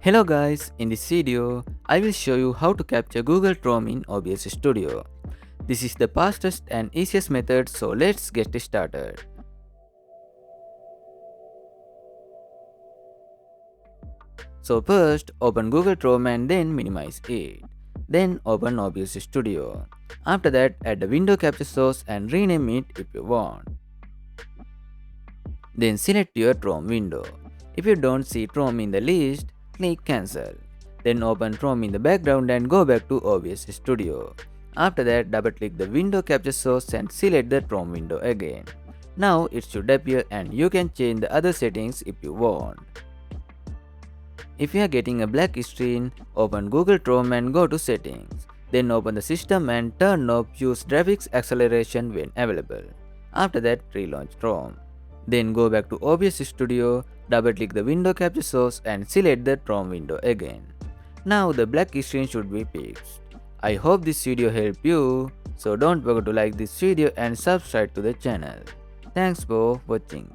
Hello guys, in this video, I will show you how to capture Google Chrome in OBS Studio. This is the fastest and easiest method, so let's get started. So first, open Google Chrome and then minimize it. Then open OBS Studio. After that, add the window capture source and rename it if you want. Then select your Chrome window. If you don't see Chrome in the list, click cancel. Then open Chrome in the background and go back to OBS Studio. After that, double click the window capture source and select the Chrome window again. Now it should appear and you can change the other settings if you want. If you are getting a black screen, open Google Chrome and go to settings. Then open the system and turn off use graphics acceleration when available. After that, relaunch Chrome. Then go back to OBS Studio, double click the window capture source and select the Chrome window again. Now the black screen should be fixed. I hope this video helped you, so don't forget to like this video and subscribe to the channel. Thanks for watching.